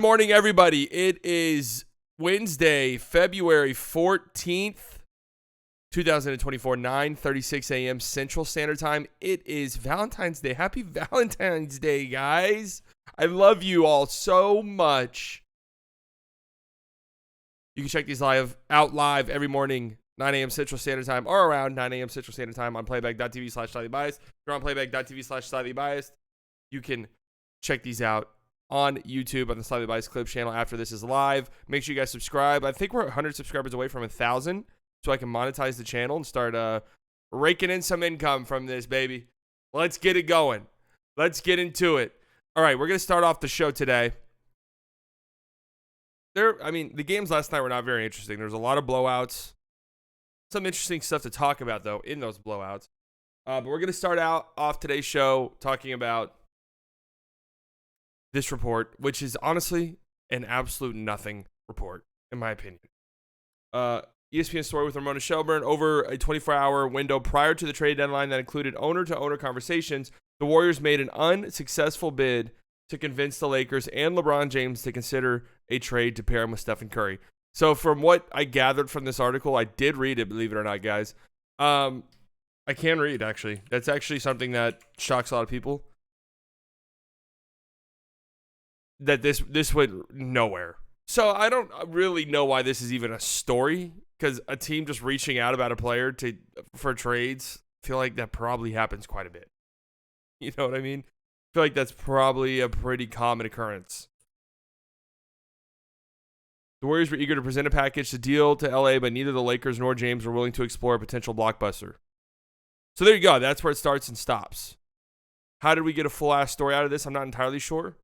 Morning, everybody. It is Wednesday, February 14th, 2024, 9:36 a.m. Central Standard Time. It is Valentine's Day. Happy Valentine's Day, guys. I love you all so much. You can check these out live every morning, 9 a.m. Central Standard Time, or around 9 a.m. Central Standard Time on playback.tv/slightlybiased. If you're on playback.tv/slightlybiased, you can check these out on YouTube on the Slightly Biased Clips channel after this is live. Make sure you guys subscribe. I think we're 100 subscribers away from 1,000, so I can monetize the channel and start raking in some income from this, baby. Let's get it going. Let's get into it. All right, we're going to start off the show today. The games last night were not very interesting. There was a lot of blowouts. Some interesting stuff to talk about, though, in those blowouts. But we're going to start off today's show talking about this report, which is honestly an absolute nothing report, in my opinion. ESPN story with Ramona Shelburne. Over a 24-hour window prior to the trade deadline that included owner-to-owner conversations, the Warriors made an unsuccessful bid to convince the Lakers and LeBron James to consider a trade to pair him with Stephen Curry. So from what I gathered from this article, I did read it, believe it or not, guys. I can read, actually. That's actually something that shocks a lot of people. That this went nowhere. So I don't really know why this is even a story, because a team just reaching out about a player for trades, I feel like that probably happens quite a bit. You know what I mean? I feel like that's probably a pretty common occurrence. The Warriors were eager to present a package to deal to LA, but neither the Lakers nor James were willing to explore a potential blockbuster. So there you go. That's where it starts and stops. How did we get a full-ass story out of this? I'm not entirely sure.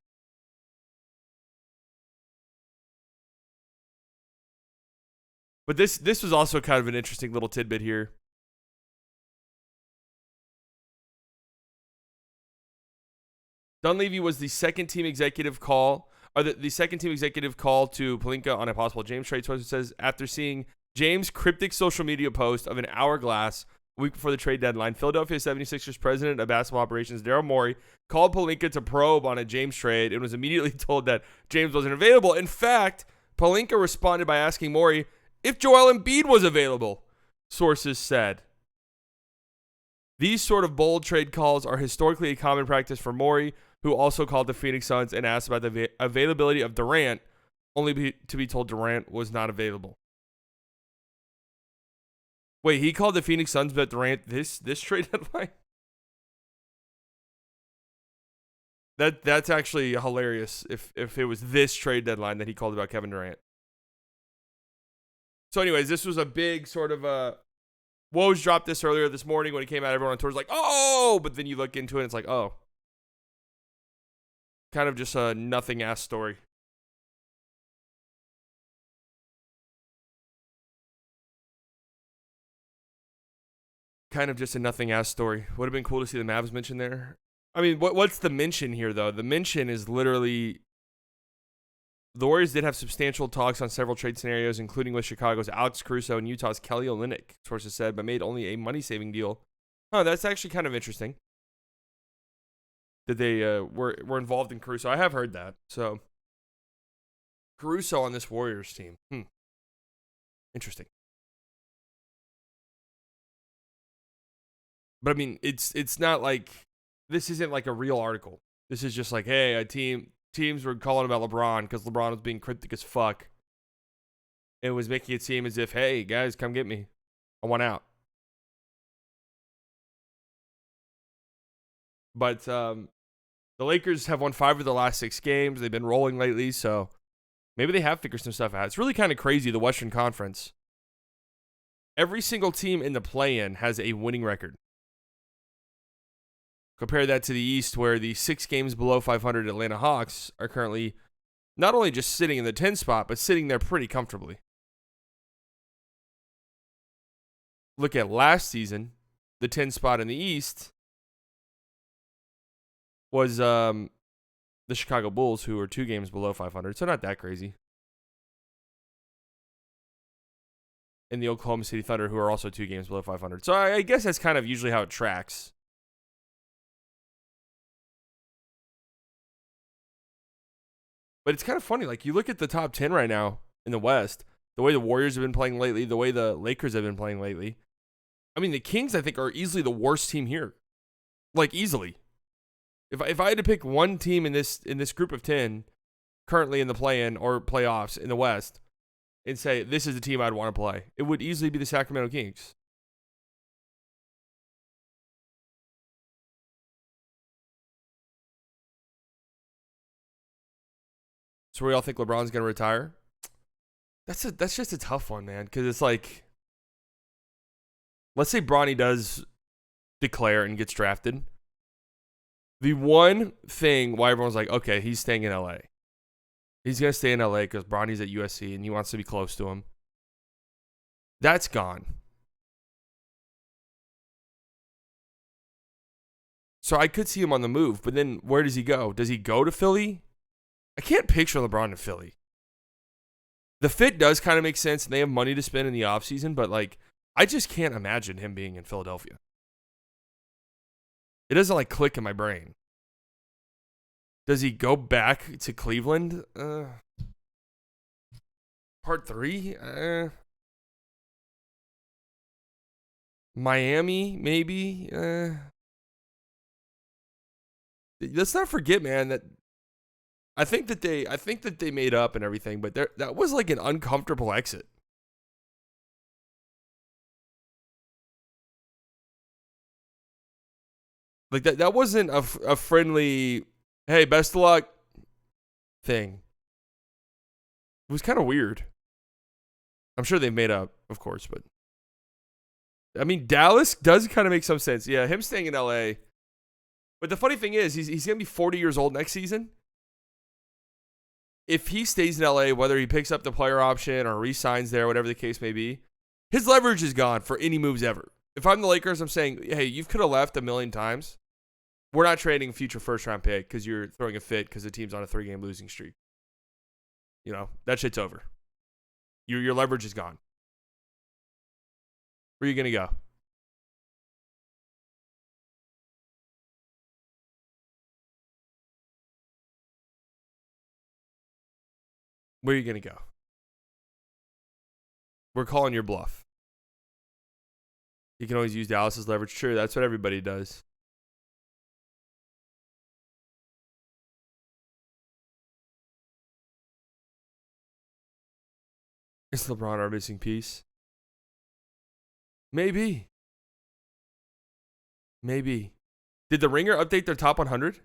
But this was also kind of an interesting little tidbit here. Dunleavy was the second team executive call to Pelinka on a possible James trade. So it says, after seeing James' cryptic social media post of an hourglass a week before the trade deadline, Philadelphia 76ers president of basketball operations, Daryl Morey, called Pelinka to probe on a James trade and was immediately told that James wasn't available. In fact, Pelinka responded by asking Morey if Joel Embiid was available, sources said. These sort of bold trade calls are historically a common practice for Morey, who also called the Phoenix Suns and asked about the availability of Durant, only to be told Durant was not available. Wait, he called the Phoenix Suns about Durant this trade deadline? That's actually hilarious if it was this trade deadline that he called about Kevin Durant. So anyways, this was a big sort of Woj dropped this earlier this morning when he came out. Everyone on Twitter was like, oh, but then you look into it and it's like, oh. Kind of just a nothing-ass story. Kind of just a nothing-ass story. Would have been cool to see the Mavs mentioned there. I mean, what's the mention here, though? The mention is literally the Warriors did have substantial talks on several trade scenarios, including with Chicago's Alex Caruso and Utah's Kelly Olynyk, sources said, but made only a money-saving deal. Oh, that's actually kind of interesting that they were involved in Caruso. I have heard that. So, Caruso on this Warriors team. Interesting. But, I mean, it's not like, this isn't like a real article. This is just like, hey, teams were calling about LeBron because LeBron was being cryptic as fuck. It was making it seem as if, hey, guys, come get me. I want out. But the Lakers have won 5 of the last 6 games. They've been rolling lately, so maybe they have figured some stuff out. It's really kind of crazy, the Western Conference. Every single team in the play-in has a winning record. Compare that to the East, where the 6 games below 500 Atlanta Hawks are currently not only just sitting in the 10 spot, but sitting there pretty comfortably. Look at last season, the 10 spot in the East was the Chicago Bulls, who were 2 games below 500, so not that crazy. And the Oklahoma City Thunder, who are also 2 games below 500. So I guess that's kind of usually how it tracks. But it's kind of funny. Like, you look at the top 10 right now in the West, the way the Warriors have been playing lately, the way the Lakers have been playing lately. I mean, the Kings, I think, are easily the worst team here. Like, easily. If I had to pick one team in this group of 10 currently in the play-in or playoffs in the West and say, this is the team I'd want to play, it would easily be the Sacramento Kings. So we all think LeBron's going to retire? That's just a tough one, man, because it's like, let's say Bronny does declare and gets drafted. The one thing why everyone's like, okay, he's staying in LA. He's going to stay in LA because Bronny's at USC and he wants to be close to him. That's gone. So I could see him on the move, but then where does he go? Does he go to Philly? I can't picture LeBron in Philly. The fit does kind of make sense, and they have money to spend in the offseason, but like, I just can't imagine him being in Philadelphia. It doesn't like click in my brain. Does he go back to Cleveland? Part 3? Miami, maybe? Let's not forget, man, that I think that they made up and everything, but that was like an uncomfortable exit. Like that wasn't a friendly, hey, best of luck thing. It was kind of weird. I'm sure they made up, of course, but I mean, Dallas does kind of make some sense. Yeah, him staying in LA. But the funny thing is, he's going to be 40 years old next season. If he stays in LA, whether he picks up the player option or re-signs there, whatever the case may be, his leverage is gone for any moves ever. If I'm the Lakers, I'm saying, hey, you could have left a million times. We're not trading future first-round pick because you're throwing a fit because the team's on a 3-game losing streak. You know, that shit's over. Your leverage is gone. Where are you going to go? Where are you going to go? We're calling your bluff. You can always use Dallas's leverage. Sure, that's what everybody does. Is LeBron our missing piece? Maybe. Did the Ringer update their top 100?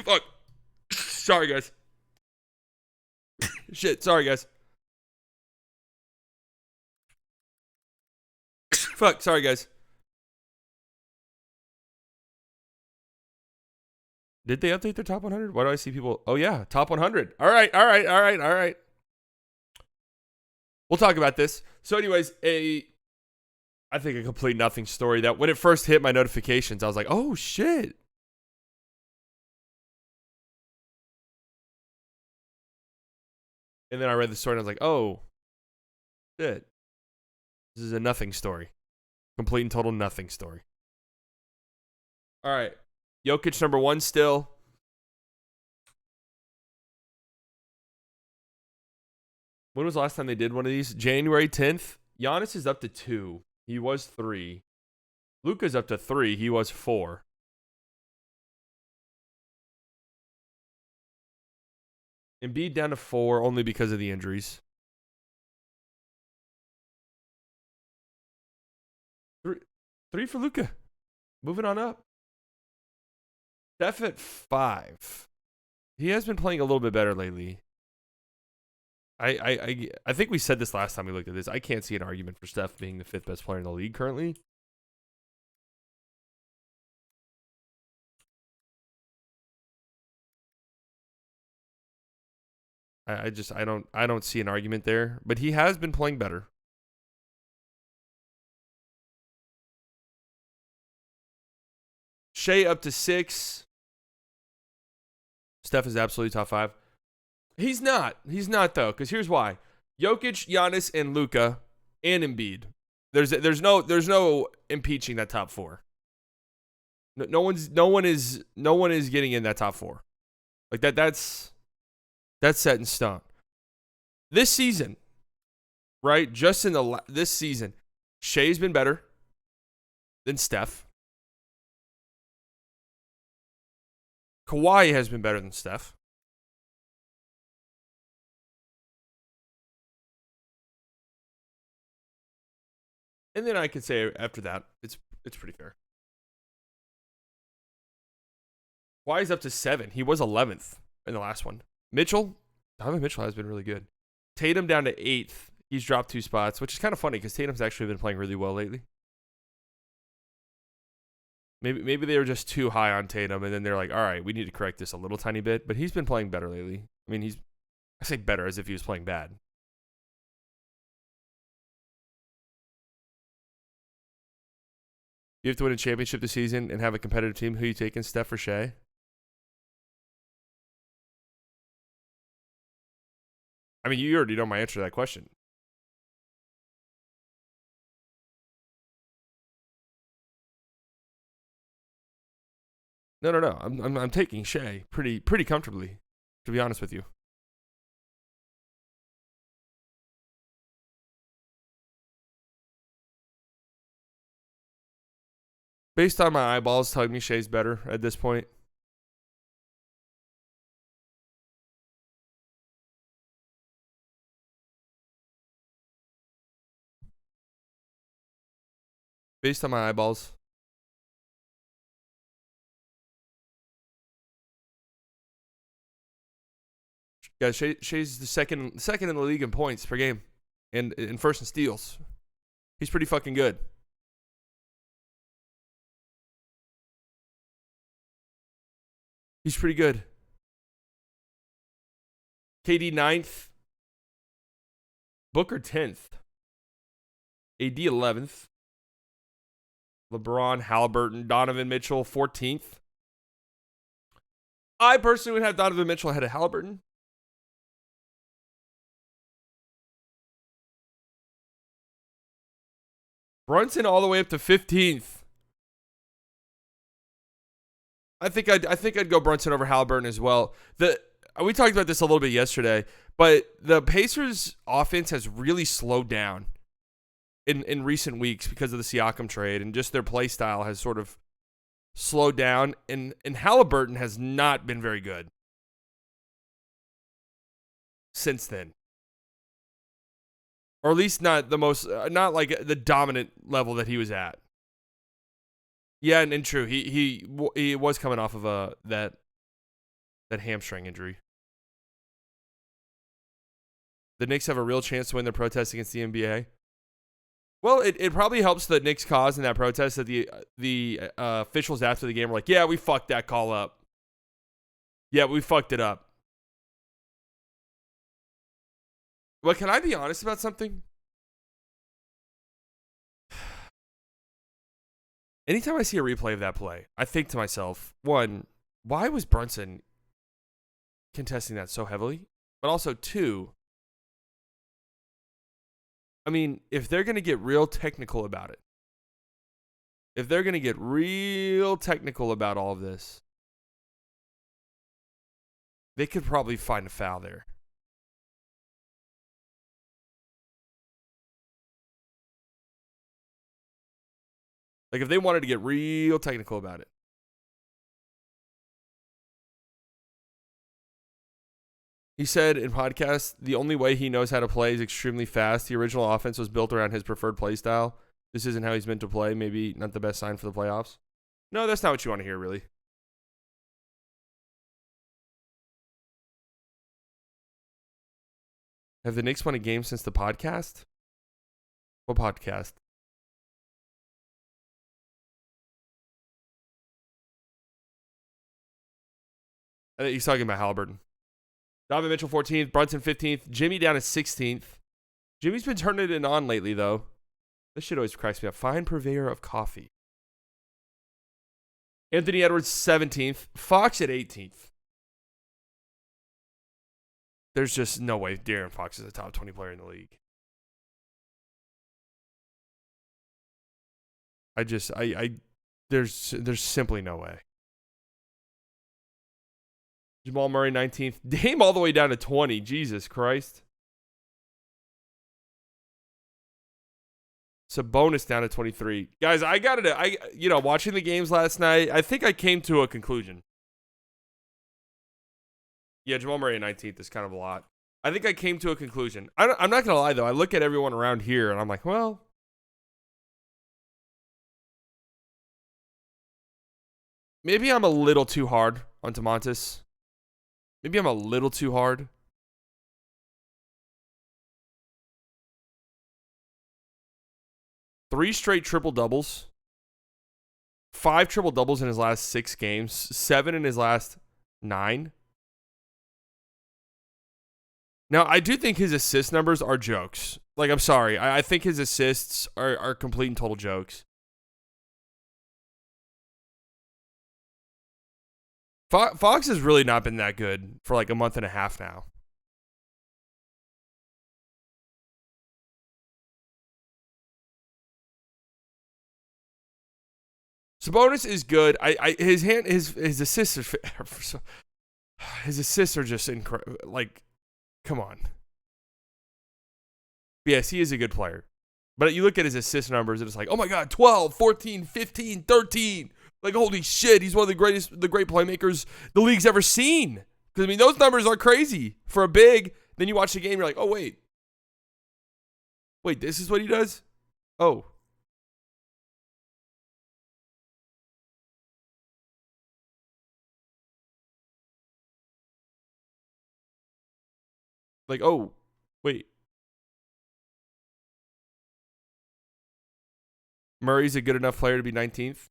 Fuck. Sorry, guys. Shit, sorry, guys. Fuck, sorry, guys. Did they update their top 100? Why do I see people? Oh, yeah, top 100. All right. We'll talk about this. So, anyways, I think a complete nothing story that when it first hit my notifications, I was like, oh, shit. And then I read the story and I was like, oh, shit. This is a nothing story. Complete and total nothing story. All right. Jokic number 1 still. When was the last time they did one of these? January 10th. Giannis is up to 2. He was 3. Luka's up to 3. He was 4. Embiid down to 4 only because of the injuries. 3 for Luka. Moving on up. Steph at 5. He has been playing a little bit better lately. I think we said this last time we looked at this. I can't see an argument for Steph being the 5th best player in the league currently. I don't see an argument there. But he has been playing better. Shea up to 6. Steph is absolutely top 5. He's not though, because here's why: Jokic, Giannis, and Luka, and Embiid. There's no impeaching that top 4. No one is getting in that top 4. Like that's set in stone. This season, right? Just in this season, Shai's been better than Steph. Kawhi has been better than Steph. And then I could say after that, it's pretty fair. Kawhi's up to 7. He was 11th in the last one. Donovan Mitchell has been really good. Tatum down to 8th. He's dropped 2 spots, which is kind of funny because Tatum's actually been playing really well lately. Maybe they were just too high on Tatum, and then they're like, all right, we need to correct this a little tiny bit. But he's been playing better lately. I mean, I say better as if he was playing bad. You have to win a championship this season and have a competitive team. Who you taking, Steph or Shai? I mean, you already know my answer to that question. No. I'm taking Shai pretty comfortably, to be honest with you. Based on my eyeballs telling me Shai's better at this point. Based on my eyeballs. Guys, Shai's the second in the league in points per game and first in steals. He's pretty fucking good. He's pretty good. KD 9th. Booker 10th. AD 11th. LeBron, Halliburton, Donovan Mitchell 14th. I personally would have Donovan Mitchell ahead of Halliburton. Brunson all the way up to 15th. I think I'd go Brunson over Halliburton as well. We talked about this a little bit yesterday, but the Pacers' offense has really slowed down in recent weeks because of the Siakam trade, and just their play style has sort of slowed down, and Halliburton has not been very good since then. Or at least not not like the dominant level that he was at. Yeah, and true, he was coming off of that hamstring injury. The Knicks have a real chance to win their protest against the NBA. Well, it probably helps the Knicks' cause in that protest that the officials after the game were like, yeah, we fucked that call up. Yeah, we fucked it up. But can I be honest about something? Anytime I see a replay of that play, I think to myself, one, why was Brunson contesting that so heavily? But also, two, I mean, if they're going to get real technical about it, if they're going to get real technical about all of this, they could probably find a foul there. Like, if they wanted to get real technical about it. He said in podcast, the only way he knows how to play is extremely fast. The original offense was built around his preferred play style. This isn't how he's meant to play. Maybe not the best sign for the playoffs. No, that's not what you want to hear, really. Have the Knicks won a game since the podcast? What podcast? I think he's talking about Halliburton. Donovan Mitchell 14th, Brunson 15th, Jimmy down to 16th. Jimmy's been turning it on lately, though. This shit always cracks me up. Fine purveyor of coffee. Anthony Edwards 17th, Fox at 18th. There's just no way De'Aaron Fox is a top 20 player in the league. There's simply no way. Jamal Murray 19th. Dame all the way down to 20. Jesus Christ. Sabonis down to 23. Guys, watching the games last night, I think I came to a conclusion. Yeah, Jamal Murray 19th is kind of a lot. I think I came to a conclusion. I'm not going to lie, though. I look at everyone around here, and I'm like, well, maybe I'm a little too hard on Domantas. Maybe I'm a little too hard. Three straight triple-doubles. 5 triple-doubles in his last 6 games. 7 in his last 9. Now, I do think his assist numbers are jokes. Like, I'm sorry. I think his assists are complete and total jokes. Fox has really not been that good for like a month and a half now. Sabonis is good. His assists are his assists are just incredible. Like, come on. Yes, he is a good player. But you look at his assist numbers and it's like, oh my God, 12, 14, 15, 13. Like, holy shit, he's one of the great playmakers the league's ever seen. Because, I mean, those numbers are crazy for a big. Then you watch the game, you're like, oh, wait. Wait, this is what he does? Oh. Like, oh, wait. Murray's a good enough player to be 19th?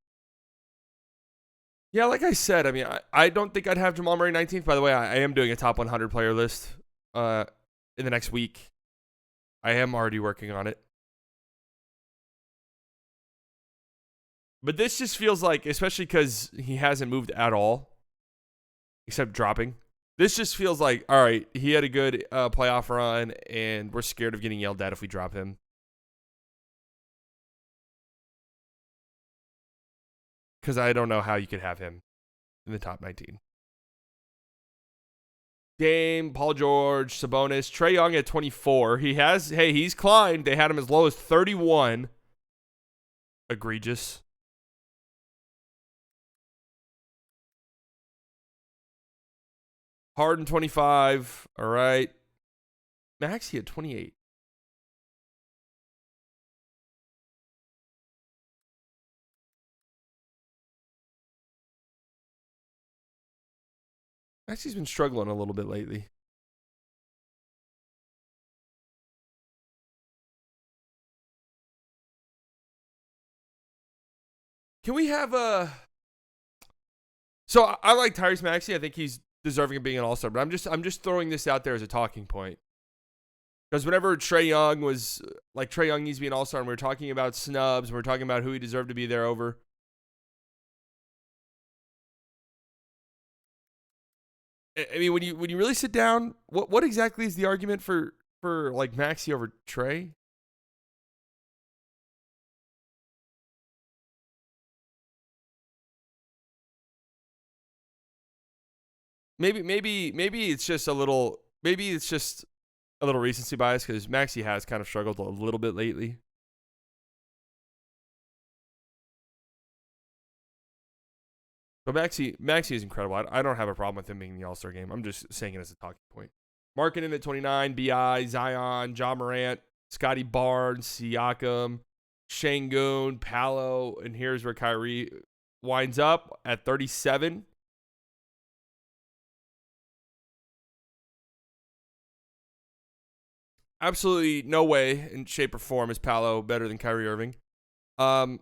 Yeah, like I said, I mean, I don't think I'd have Jamal Murray 19th. By the way, I am doing a top 100 player list in the next week. I am already working on it. But this just feels like, especially because he hasn't moved at all, except dropping. This just feels like, all right, he had a good playoff run, and we're scared of getting yelled at if we drop him. Because I don't know how you could have him in the top 19. Dame, Paul George, Sabonis, Trae Young at 24. He's climbed. They had him as low as 31. Egregious. Harden 25. All right. Maxey at 28. Maxey's been struggling a little bit lately. Can we have a... So I like Tyrese Maxey. I think he's deserving of being an all-star, but I'm just throwing this out there as a talking point. Because whenever Trae Young needs to be an all-star, and we were talking about snubs, and we were talking about who he deserved to be there over. I mean, when you really sit down, what exactly is the argument for like Maxey over Trae? Maybe it's just a little recency bias because Maxey has kind of struggled a little bit lately. But Maxey is incredible. I don't have a problem with him being in the All-Star game. I'm just saying it as a talking point. Markkanen at 29, B.I., Zion, Ja Morant, Scotty Barnes, Siakam, Şengün, Paolo, and here's where Kyrie winds up at 37. Absolutely no way in shape or form is Paolo better than Kyrie Irving. In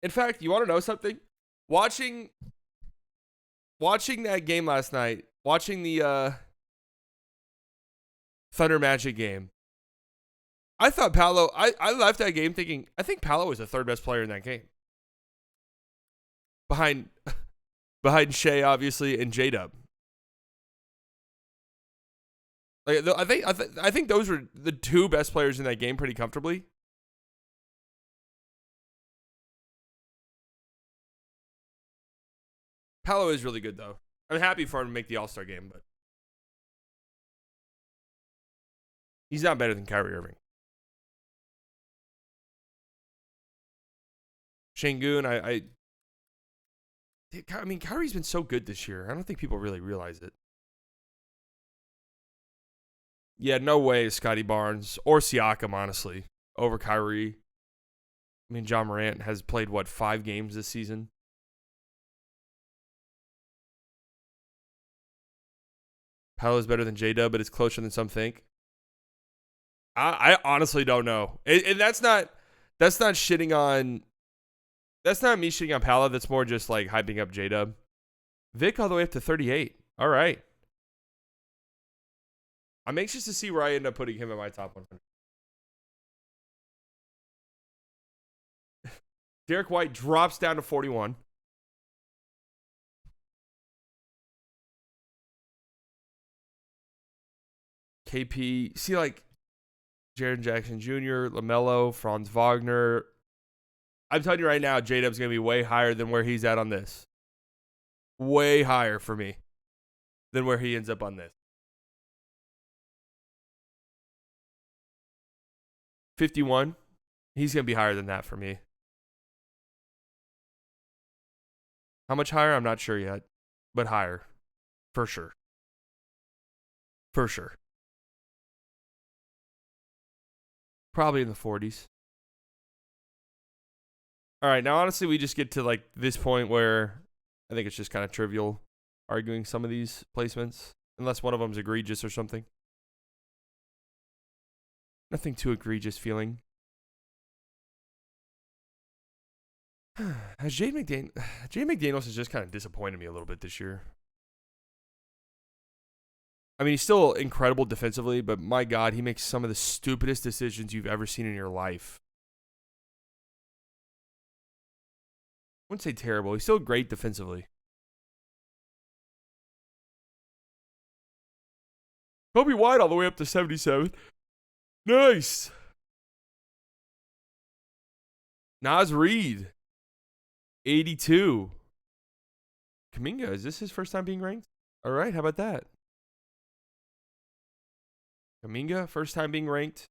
fact, you want to know something? Watching that game last night, watching the Thunder Magic game, I thought Paolo, I left that game thinking, I think Paolo was the third best player in that game. Behind Shea, obviously, and J-Dub. Like, I think those were the two best players in that game pretty comfortably. Paolo is really good, though. I'm happy for him to make the All-Star game, but he's not better than Kyrie Irving. Şengün, I mean, Kyrie's been so good this year. I don't think people really realize it. Yeah, no way Scotty Barnes or Siakam, honestly, over Kyrie. I mean, John Morant has played, 5 games this season? Paolo's better than J-Dub, but it's closer than some think. I honestly don't know. And that's not shitting on... That's not me shitting on Paolo. That's more just, hyping up J-Dub. Vic all the way up to 38. All right. I'm anxious to see where I end up putting him in my top 100. Derek White drops down to 41. KP. See, Jaren Jackson Jr., LaMelo, Franz Wagner. I'm telling you right now, J-Dub's going to be way higher than where he's at on this. Way higher for me than where he ends up on this. 51. He's going to be higher than that for me. How much higher? I'm not sure yet, but higher. For sure. For sure. Probably in the 40s. All right, now honestly, we just get to this point where I think it's just kind of trivial arguing some of these placements, unless one of them's egregious or something. Nothing too egregious feeling. Jay McDaniels has just kind of disappointed me a little bit this year. I mean, he's still incredible defensively, but my God, he makes some of the stupidest decisions you've ever seen in your life. I wouldn't say terrible. He's still great defensively. Kobe White all the way up to 77. Nice. Naz Reid, 82. Kuminga, is this his first time being ranked? All right, how about that? Kuminga, first time being ranked.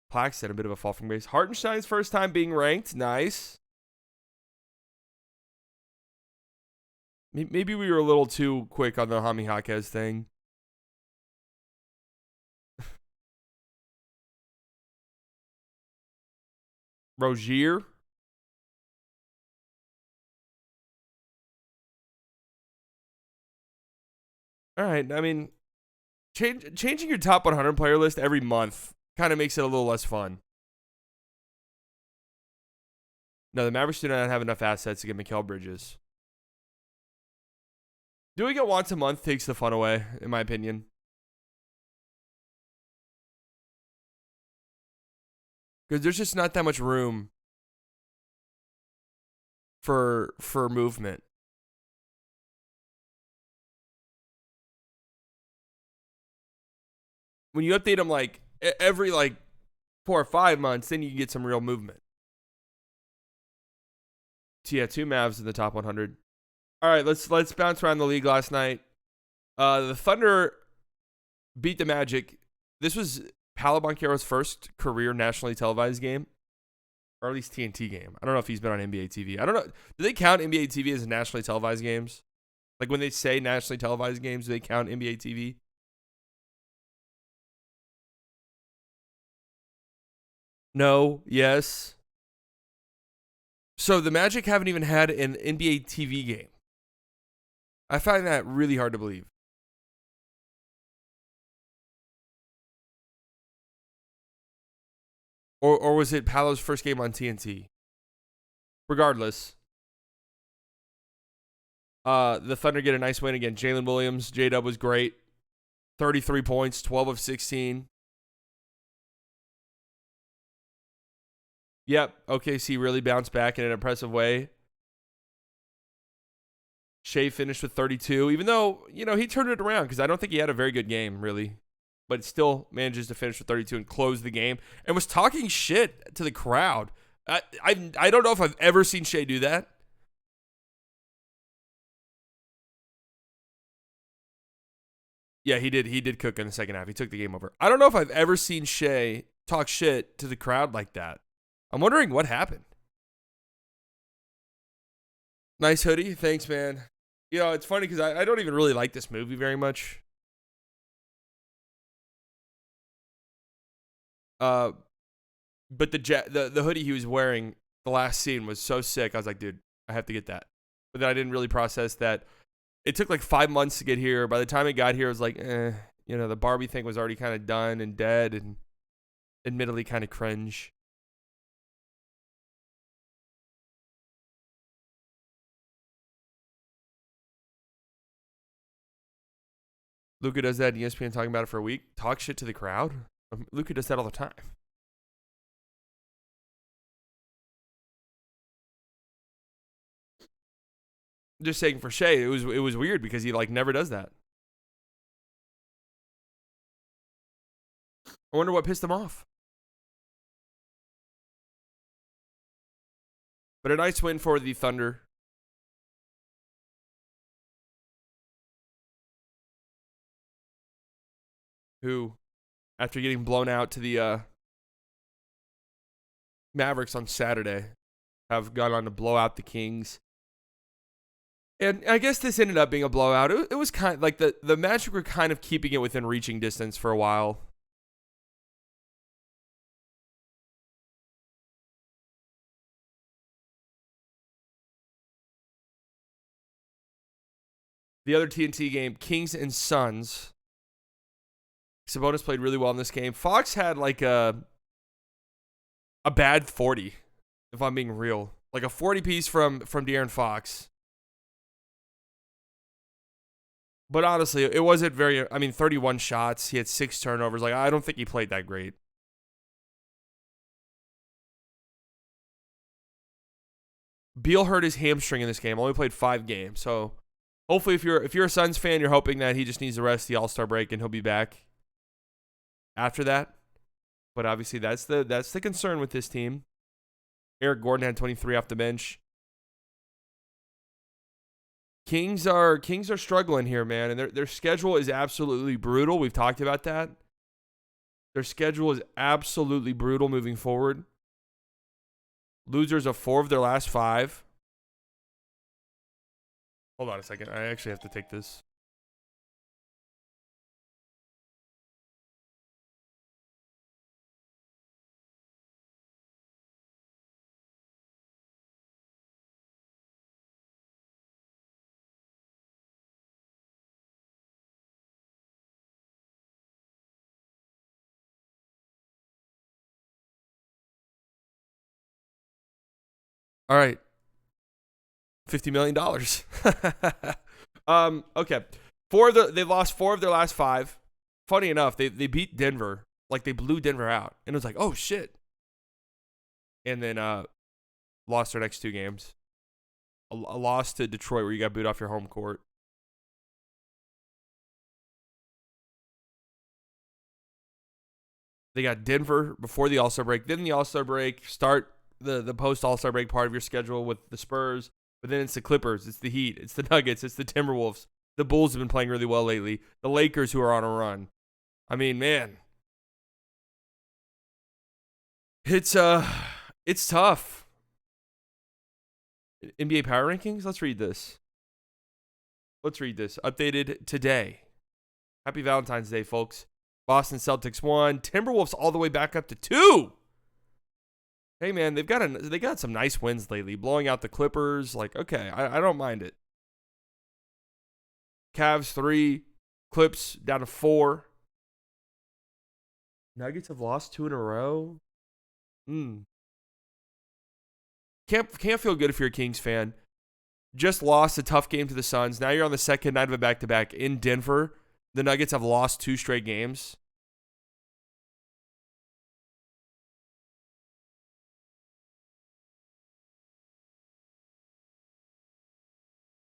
Claxton, a bit of a fall from grace. Hartenstein's first time being ranked. Nice. Maybe we were a little too quick on the Jaime Jaquez thing. Rozier. All right. I mean, changing your top 100 player list every month kind of makes it a little less fun. No, the Mavericks do not have enough assets to get Mikal Bridges. Doing it once a month takes the fun away, in my opinion. Because there's just not that much room for movement. When you update them every 4 or 5 months, then you can get some real movement. So yeah, 2 Mavs in the top 100. All right, let's bounce around the league last night. The Thunder beat the Magic. This was Paolo Banchero's first career nationally televised game, or at least TNT game. I don't know if he's been on NBA TV. I don't know. Do they count NBA TV as nationally televised games? When they say nationally televised games, do they count NBA TV? No. Yes. So the Magic haven't even had an NBA TV game. I find that really hard to believe. Or was it Paolo's first game on TNT? Regardless, the Thunder get a nice win again. Jalen Williams, J-Dub was great. 33 points, 12 of 16. Yep, OKC really bounced back in an impressive way. Shea finished with 32, even though, he turned it around because I don't think he had a very good game, really. But still manages to finish with 32 and close the game and was talking shit to the crowd. I don't know if I've ever seen Shea do that. Yeah, he did. He did cook in the second half. He took the game over. I don't know if I've ever seen Shea talk shit to the crowd like that. I'm wondering what happened. Nice hoodie. Thanks, man. You know, it's funny because I don't even really like this movie very much. But the hoodie he was wearing the last scene was so sick. I was like, dude, I have to get that. But then I didn't really process that. It took like 5 months to get here. By the time it got here, it was like, the Barbie thing was already kind of done and dead and admittedly kind of cringe. Luka does that. ESPN talking about it for a week. Talk shit to the crowd. Luka does that all the time. Just saying for Shea, it was weird because he like never does that. I wonder what pissed him off. But a nice win for the Thunder. Who, after getting blown out to the Mavericks on Saturday, have gone on to blow out the Kings. And I guess this ended up being a blowout. It was kind of like the Magic were kind of keeping it within reaching distance for a while. The other TNT game, Kings and Suns. Sabonis played really well in this game. Fox had like a bad 40, if I'm being real. Like a 40 piece from De'Aaron Fox. But honestly, it wasn't 31 shots. He had 6 turnovers. Like, I don't think he played that great. Beal hurt his hamstring in this game. Only played 5 games. So hopefully if you're a Suns fan, you're hoping that he just needs to rest the All-Star break and he'll be back after that. But obviously that's the concern with this team. Eric Gordon had 23 off the bench. Kings are struggling here, man, and their schedule is absolutely brutal. We've talked about that. Their schedule is absolutely brutal moving forward. Losers of 4 of their last 5. Hold on a second. I actually have to take this. All right. $50 million. Okay. They lost 4 of their last 5. Funny enough, they beat Denver. Like they blew Denver out. And it was like, oh shit. And then lost their next 2 games. A loss to Detroit where you got booed off your home court. They got Denver before the All-Star break. Then the All-Star break, start the post-All-Star break part of your schedule with the Spurs. But then it's the Clippers, it's the Heat, it's the Nuggets, it's the Timberwolves. The Bulls have been playing really well lately. The Lakers who are on a run. I mean, man. It's tough. NBA Power Rankings? Let's read this. Updated today. Happy Valentine's Day, folks. Boston Celtics 1. Timberwolves all the way back up to 2. Hey, man, they got some nice wins lately. Blowing out the Clippers. Like, okay, I don't mind it. Cavs 3. Clips down to 4. Nuggets have lost 2 in a row. Can't feel good if you're a Kings fan. Just lost a tough game to the Suns. Now you're on the second night of a back-to-back in Denver. The Nuggets have lost 2 straight games.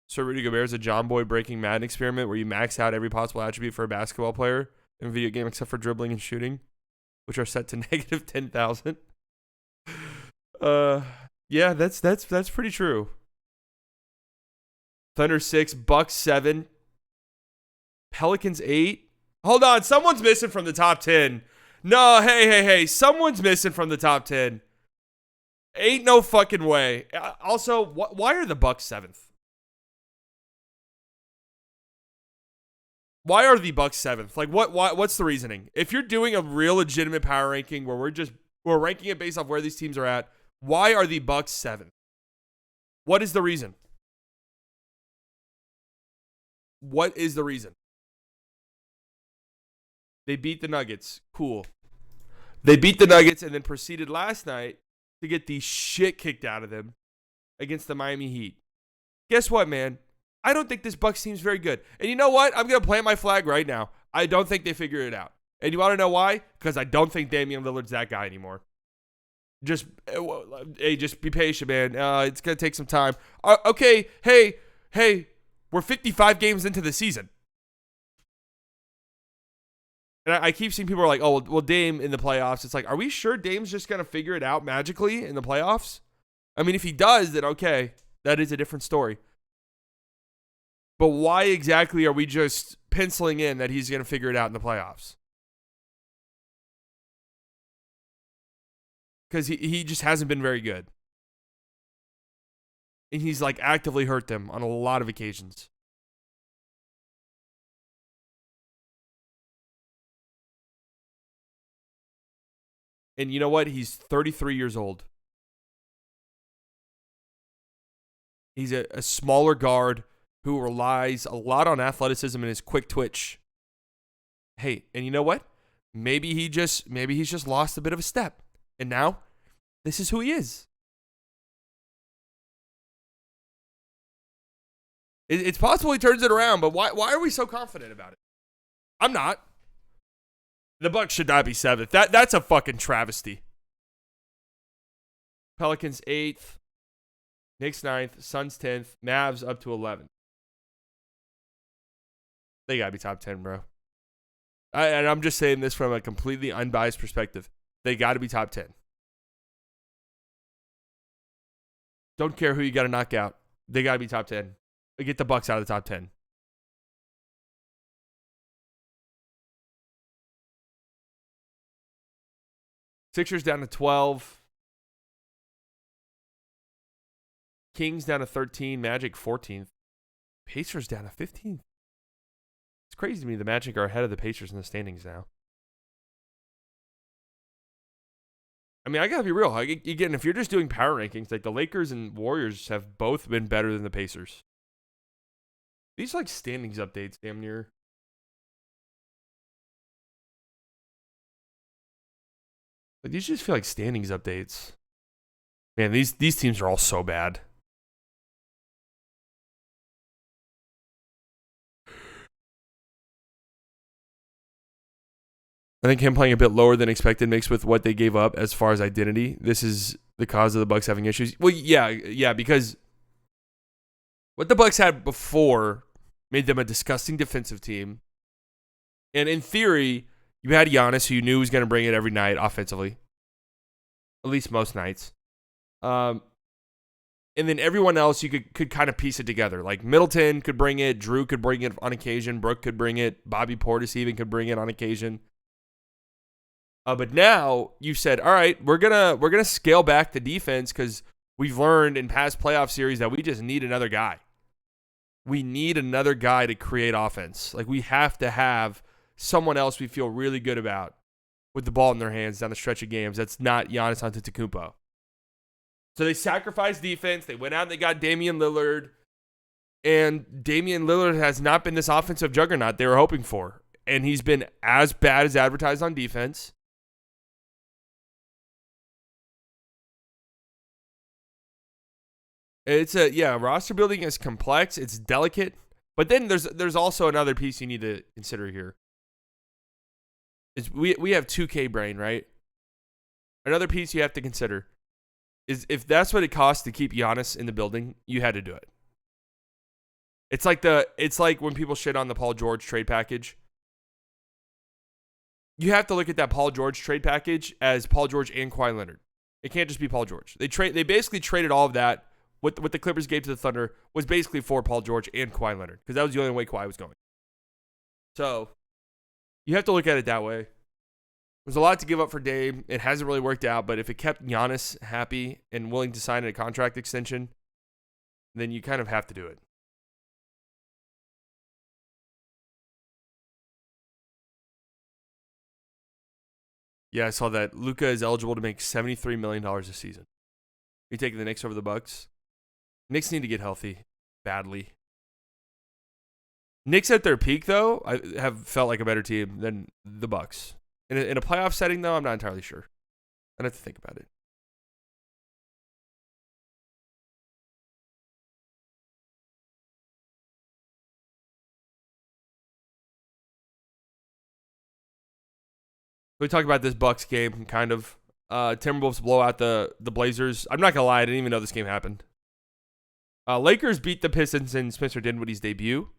So Rudy Gobert is a John Boy Breaking Madden experiment where you max out every possible attribute for a basketball player in a video game except for dribbling and shooting, which are set to negative 10,000. Yeah, that's pretty true. Thunder 6, Bucks 7, Pelicans 8. Hold on. Someone's missing from the top 10. No, hey. Someone's missing from the top 10. Ain't no fucking way. Also, why are the Bucks 7th? Why are the Bucks 7th? Like, what's the reasoning? If you're doing a real legitimate power ranking where we're ranking it based off where these teams are at, why are the Bucks 7th? What is the reason? What is the reason? They beat the Nuggets. Cool. They beat the Nuggets and then proceeded last night to get the shit kicked out of them against the Miami Heat. Guess what, man? I don't think this Bucks team's very good. And you know what? I'm going to plant my flag right now. I don't think they figure it out. And you want to know why? Because I don't think Damian Lillard's that guy anymore. Just be patient, man. It's going to take some time. Okay, hey, we're 55 games into the season. And I keep seeing people are like, oh, well, Dame in the playoffs. It's like, are we sure Dame's just going to figure it out magically in the playoffs? I mean, if he does, then okay, that is a different story. But why exactly are we just penciling in that he's going to figure it out in the playoffs? Because he just hasn't been very good. And he's like actively hurt them on a lot of occasions. And you know what? He's 33 years old. He's a smaller guard who relies a lot on athleticism and his quick twitch. Hey, and you know what? Maybe he's just lost a bit of a step. And now, this is who he is. It's possible he turns it around, but why are we so confident about it? I'm not. The Bucks should not be 7th. That's a fucking travesty. Pelicans 8th. Knicks 9th. Suns 10th. Mavs up to 11th. They gotta be top 10, bro. And I'm just saying this from a completely unbiased perspective. They gotta be top 10. Don't care who you gotta knock out. They gotta be top 10. Get the Bucks out of the top 10. Sixers down to 12. Kings down to 13. Magic 14th. Pacers down to 15th. It's crazy to me the Magic are ahead of the Pacers in the standings now. I mean, I gotta be real. Again, if you're just doing power rankings, like the Lakers and Warriors have both been better than the Pacers. These are like standings updates, damn near. Like these just feel like standings updates. Man, these teams are all so bad. I think him playing a bit lower than expected mixed with what they gave up as far as identity. This is the cause of the Bucks having issues. Well, yeah, because what the Bucks had before made them a disgusting defensive team. And in theory, you had Giannis, who you knew was going to bring it every night offensively. At least most nights. And then everyone else, you could kind of piece it together. Like Middleton could bring it. Drew could bring it on occasion. Brooke could bring it. Bobby Portis even could bring it on occasion. But now you said, all right, we're gonna scale back the defense because we've learned in past playoff series that we just need another guy. We need another guy to create offense. Like we have to have someone else we feel really good about with the ball in their hands down the stretch of games. That's not Giannis Antetokounmpo. So they sacrificed defense. They went out and they got Damian Lillard. And Damian Lillard has not been this offensive juggernaut they were hoping for. And he's been as bad as advertised on defense. Roster building is complex. It's delicate. But then there's also another piece you need to consider here. Is we have 2K brain, right? Another piece you have to consider is if that's what it costs to keep Giannis in the building, you had to do it. It's like when people shit on the Paul George trade package. You have to look at that Paul George trade package as Paul George and Kawhi Leonard. It can't just be Paul George. They basically traded all of that. What the Clippers gave to the Thunder was basically for Paul George and Kawhi Leonard because that was the only way Kawhi was going. So You have to look at it that way. There's a lot to give up for Dame. It hasn't really worked out, but if it kept Giannis happy and willing to sign a contract extension, then you kind of have to do it. Yeah, I saw that Luka is eligible to make $73 million a season. You taking the Knicks over the Bucks? Knicks need to get healthy badly. Knicks at their peak, though, I have felt like a better team than the Bucks. In a playoff setting, though, I'm not entirely sure. I'd have to think about it. We talk about this Bucks game, kind of. Timberwolves blow out the Blazers. I'm not going to lie, I didn't even know this game happened. Lakers beat the Pistons in Spencer Dinwiddie's debut.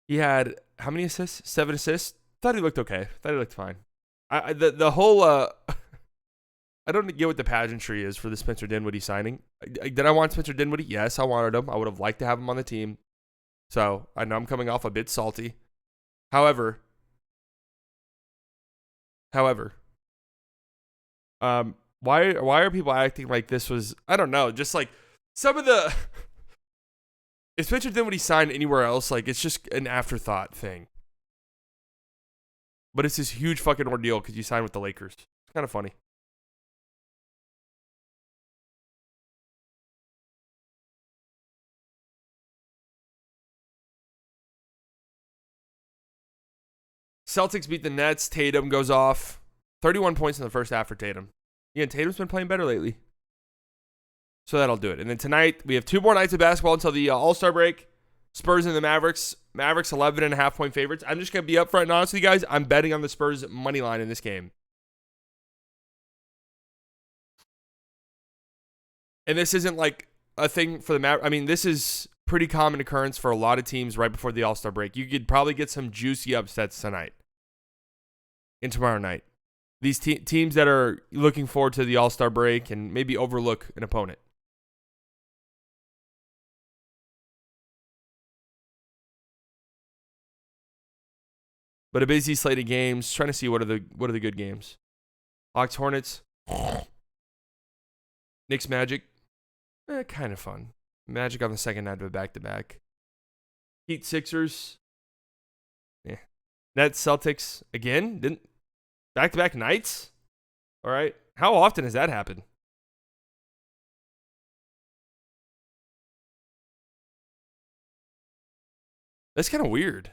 He had how many assists? 7 assists. Thought he looked okay. Thought he looked fine. The whole I don't get what the pageantry is for the Spencer Dinwiddie signing. Did I want Spencer Dinwiddie? Yes, I wanted him. I would have liked to have him on the team. So I know I'm coming off a bit salty. However, why are people acting like this was, I don't know, just like some of the if Spencer Dinwiddie signed anywhere else, like it's just an afterthought thing. But it's this huge fucking ordeal because you signed with the Lakers. It's kind of funny. Celtics beat the Nets. Tatum goes off. 31 points in the first half for Tatum. Yeah, Tatum's been playing better lately. So that'll do it. And then tonight, we have 2 more nights of basketball until the All-Star break. Spurs and the Mavericks. Mavericks 11.5-point favorites. I'm just going to be upfront and honest with you guys. I'm betting on the Spurs money line in this game. And this isn't like a thing for the Mavericks. I mean, this is pretty common occurrence for a lot of teams right before the All-Star break. You could probably get some juicy upsets tonight and tomorrow night. These teams that are looking forward to the All-Star break and maybe overlook an opponent. But a busy slate of games. Trying to see what are the good games. Hawks Hornets. Knicks Magic. Kind of fun. Magic on the second night of a back-to-back. Heat Sixers. Yeah. Nets Celtics again. Didn't back-to-back nights. All right. How often has that happened? That's kind of weird.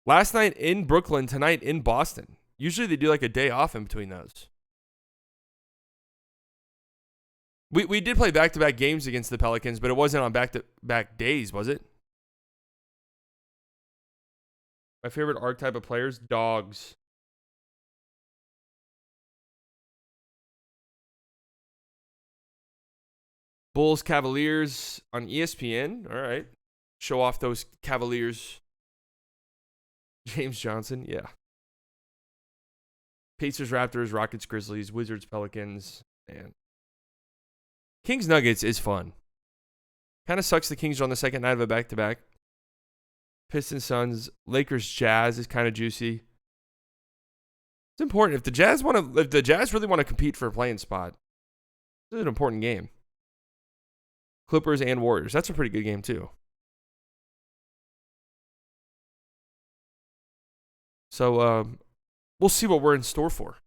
Last night in Brooklyn, tonight in Boston. Usually they do like a day off in between those. We did play back-to-back games against the Pelicans, but it wasn't on back-to-back days, was it? My favorite archetype of players, dogs. Bulls Cavaliers on ESPN. All right. Show off those Cavaliers. James Johnson, yeah. Pacers, Raptors, Rockets, Grizzlies, Wizards, Pelicans, and Kings, Nuggets is fun. Kind of sucks the Kings are on the second night of a back-to-back. Pistons, Suns, Lakers, Jazz is kind of juicy. It's important if the Jazz really want to compete for a playing spot. This is an important game. Clippers and Warriors. That's a pretty good game too. So we'll see what we're in store for.